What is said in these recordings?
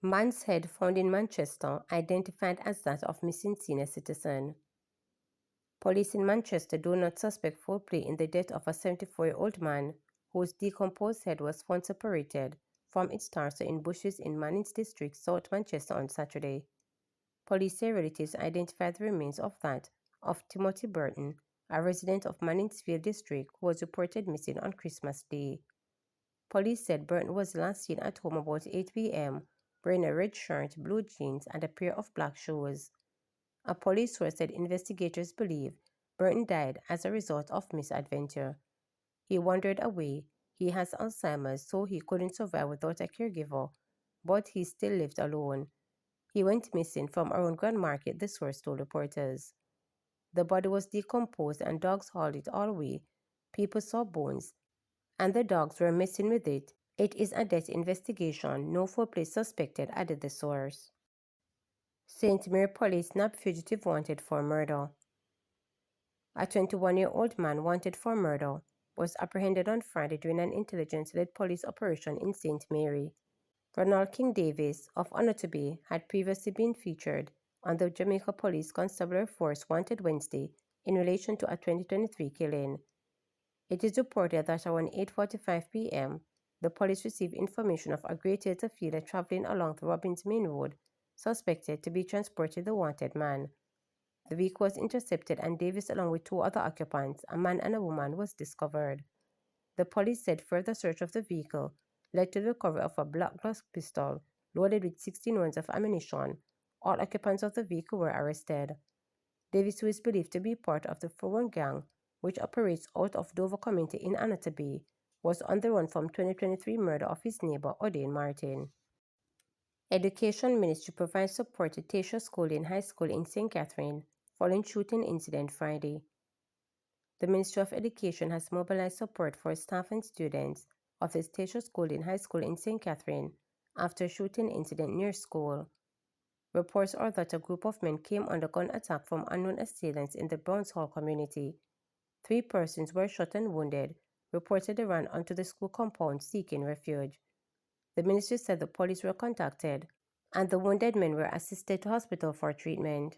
Man's head found in Manchester identified as that of missing senior citizen. Police in Manchester do not suspect foul play in the death of a 74-year-old man whose decomposed head was found separated from its torso in bushes in Manning's district, South Manchester on Saturday. Police say relatives identified the remains of that of Timothy Burton, a resident of Manningsfield district who was reported missing on Christmas Day. Police said Burton was last seen at home about 8 p.m., wearing a red shirt, blue jeans, and a pair of black shoes. A police source said investigators believe Burton died as a result of misadventure. He wandered away. He has Alzheimer's, so he couldn't survive without a caregiver, but he still lived alone. He went missing from around Grand Market, the source told reporters. The body was decomposed and dogs hauled it all away. People saw bones, and the dogs were missing with it. It is a death investigation. No foul play suspected, added the source. St. Mary police nabbed fugitive wanted for murder. A 21-year-old man wanted for murder was apprehended on Friday during an intelligence-led police operation in St. Mary. Ronald King Davis of Onotobe had previously been featured on the Jamaica Police Constabulary Force Wanted Wednesday in relation to a 2023 killing. It is reported that around 8:45 p.m., the police received information of a Great Theatre feeder traveling along the Robbins Main Road, suspected to be transporting the wanted man. The vehicle was intercepted and Davis, along with two other occupants, a man and a woman, was discovered. The police said further search of the vehicle led to the recovery of a black glass pistol loaded with 16 rounds of ammunition. All occupants of the vehicle were arrested. Davis, who is believed to be part of the 4-1 gang, which operates out of Dover Community in Onotobe, was on the run from 2023 murder of his neighbor Odain Martin. Education Ministry provides support to TAA SCH High School in St. Catherine following shooting incident Friday. The Ministry of Education has mobilized support for staff and students of the TAA SCH High School in St. Catherine after a shooting incident near school. Reports are that a group of men came under gun attack from unknown assailants in the Browns Hall community. 3 persons were shot and wounded, reportedly ran onto the school compound seeking refuge. The ministry said the police were contacted and the wounded men were assisted to hospital for treatment.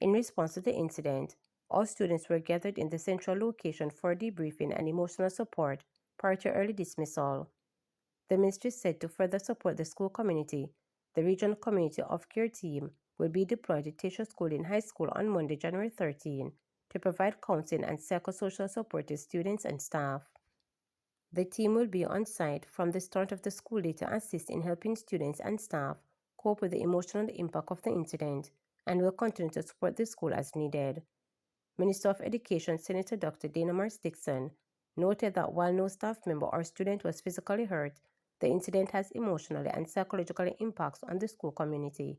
In response to the incident, all students were gathered in the central location for debriefing and emotional support prior to early dismissal. The ministry said to further support the school community, the Regional Community of Care team will be deployed to TAA SCH High School on Monday, January 13, to provide counseling and psychosocial support to students and staff. The team will be on site from the start of the school day to assist in helping students and staff cope with the emotional impact of the incident and will continue to support the school as needed. Minister of Education Senator Dr. Dana Marsh-Dixon noted that while no staff member or student was physically hurt, the incident has emotionally and psychologically impacts on the school community.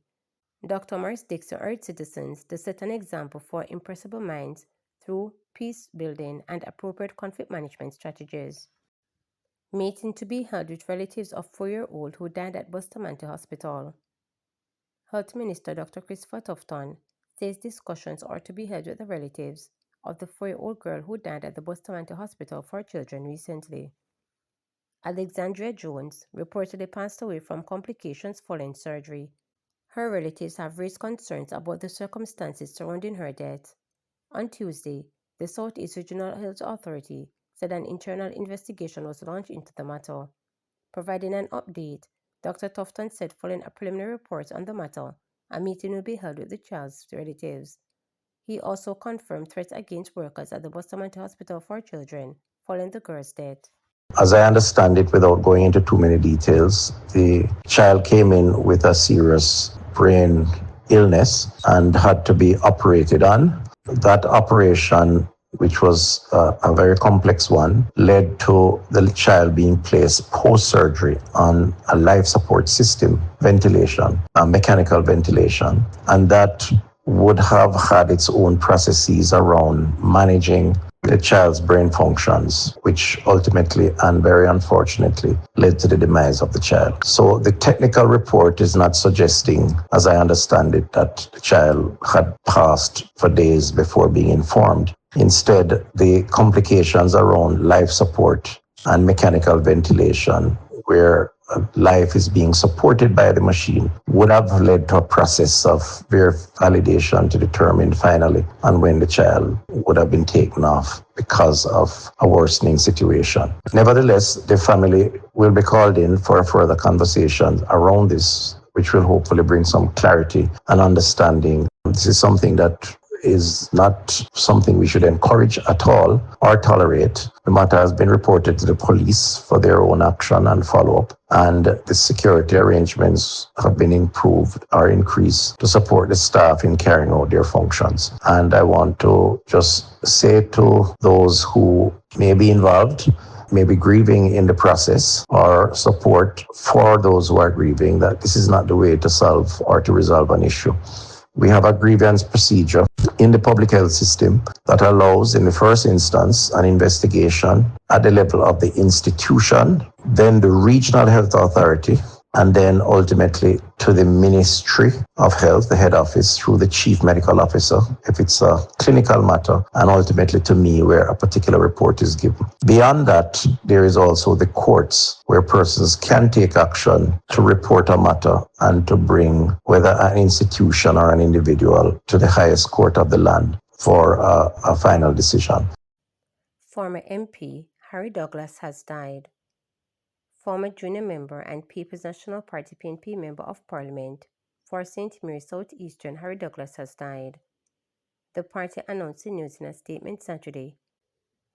Dr. Marsh-Dixon urged citizens to set an example for impressible minds through peace building and appropriate conflict management strategies. Meeting to be held with relatives of 4-year-old who died at Bustamante Hospital. Health Minister Dr. Christopher Tufton says discussions are to be held with the relatives of the 4-year-old girl who died at the Bustamante Hospital for Children recently. Alexandria Jones reportedly passed away from complications following surgery. Her relatives have raised concerns about the circumstances surrounding her death. On Tuesday, the Southeast Regional Health Authority said an internal investigation was launched into the matter. Providing an update, Dr. Tufton said following a preliminary report on the matter, a meeting will be held with the child's relatives. He also confirmed threats against workers at the Bustamante Hospital for Children following the girl's death. As I understand it, without going into too many details, the child came in with a serious brain illness and had to be operated on. That operation, which was a very complex one, led to the child being placed post-surgery on a life support system, ventilation, mechanical ventilation, and that would have had its own processes around managing the the child's brain functions, which ultimately and very unfortunately led to the demise of the child. So the technical report is not suggesting, as I understand it, that the child had passed for days before being informed. Instead, the complications around life support and mechanical ventilation, where life is being supported by the machine, would have led to a process of validation to determine finally and when the child would have been taken off because of a worsening situation. Nevertheless, the family will be called in for a further conversation around this, which will hopefully bring some clarity and understanding. This is something that is not something we should encourage at all or tolerate. The matter has been reported to the police for their own action and follow-up, and the security arrangements have been improved or increased to support the staff in carrying out their functions. And I want to just say to those who may be involved, maybe grieving in the process, or support for those who are grieving, that this is not the way to solve or to resolve an issue. We have a grievance procedure in the public health system that allows, in the first instance, an investigation at the level of the institution, then the regional health authority, and then ultimately to the Ministry of Health, the head office, through the chief medical officer, if it's a clinical matter, and ultimately to me, where a particular report is given. Beyond that, there is also the courts, where persons can take action to report a matter and to bring whether an institution or an individual to the highest court of the land for a final decision. Former MP Harry Douglas has died. Former junior member and People's National Party PNP Member of Parliament for St. Mary South Eastern Harry Douglas has died. The party announced the news in a statement Saturday,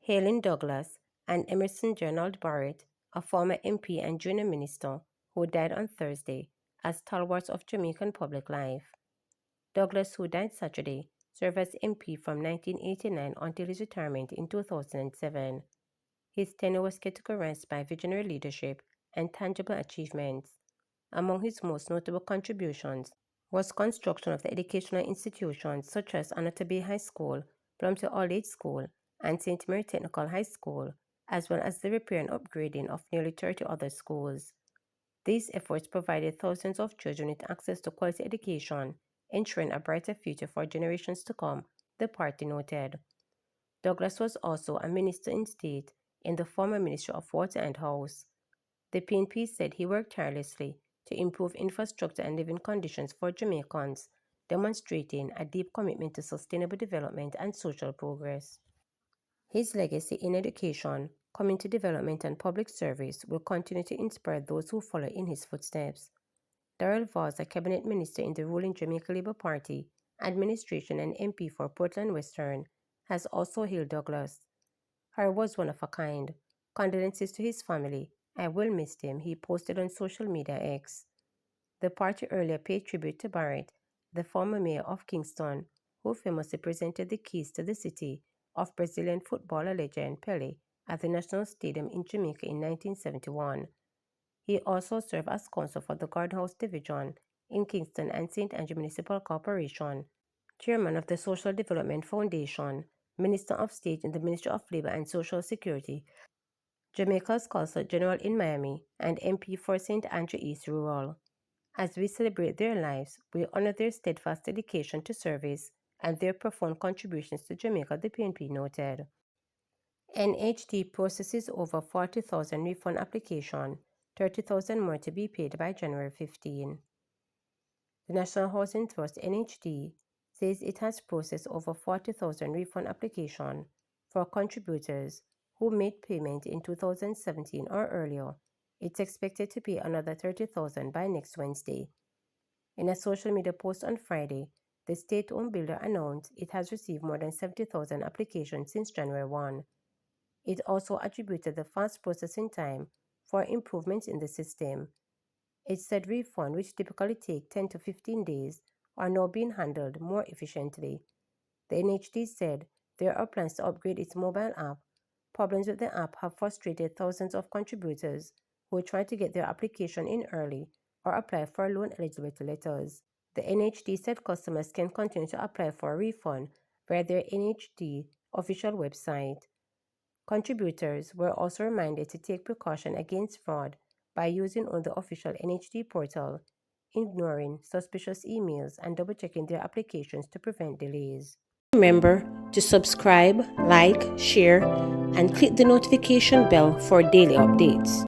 hailing Douglas and Emerson Gerald Barrett, a former MP and junior minister who died on Thursday, as stalwarts of Jamaican public life. Douglas, who died Saturday, served as MP from 1989 until his retirement in 2007. His tenure was categorized by visionary leadership and tangible achievements. Among his most notable contributions was construction of the educational institutions such as Anata Bay High School, Plumtree All-Age School, and St. Mary Technical High School, as well as the repair and upgrading of nearly 30 other schools. These efforts provided thousands of children with access to quality education, ensuring a brighter future for generations to come, the party noted. Douglas was also a minister in state in the former Ministry of Water and House. The PNP said he worked tirelessly to improve infrastructure and living conditions for Jamaicans, demonstrating a deep commitment to sustainable development and social progress. His legacy in education, community development, and public service will continue to inspire those who follow in his footsteps. Darrell Voss, a cabinet minister in the ruling Jamaica Labour Party administration and MP for Portland Western, has also hailed Douglas. Harry was one of a kind. Condolences to his family. I will miss him, he posted on social media X. The party earlier paid tribute to Barrett, the former mayor of Kingston, who famously presented the keys to the city of Brazilian footballer legend Pelé at the National Stadium in Jamaica in 1971. He also served as council for the Guardhouse Division in Kingston and St. Andrew Municipal Corporation, chairman of the Social Development Foundation, Minister of State in the Ministry of Labor and Social Security, Jamaica's Consul General in Miami, and MP for St. Andrew East Rural. As we celebrate their lives, we honor their steadfast dedication to service and their profound contributions to Jamaica, the PNP noted. NHD processes over 40,000 refund applications, 30,000 more to be paid by January 15. The National Housing Trust (NHD) says it has processed over 40,000 refund applications for contributors who made payment in 2017 or earlier. It's expected to pay another 30,000 by next Wednesday. In a social media post on Friday, the state-owned builder announced it has received more than 70,000 applications since January 1. It also attributed the fast processing time for improvements in the system. It said refunds, which typically take 10 to 15 days, are now being handled more efficiently. The NHD said there are plans to upgrade its mobile app. Problems with the app have frustrated thousands of contributors who try to get their application in early or apply for loan eligibility letters. The NHD said customers can continue to apply for a refund via their NHD official website. Contributors were also reminded to take precaution against fraud by using only the official NHD portal, ignoring suspicious emails, and double-checking their applications to prevent delays. Remember to subscribe, like, share, and click the notification bell for daily updates.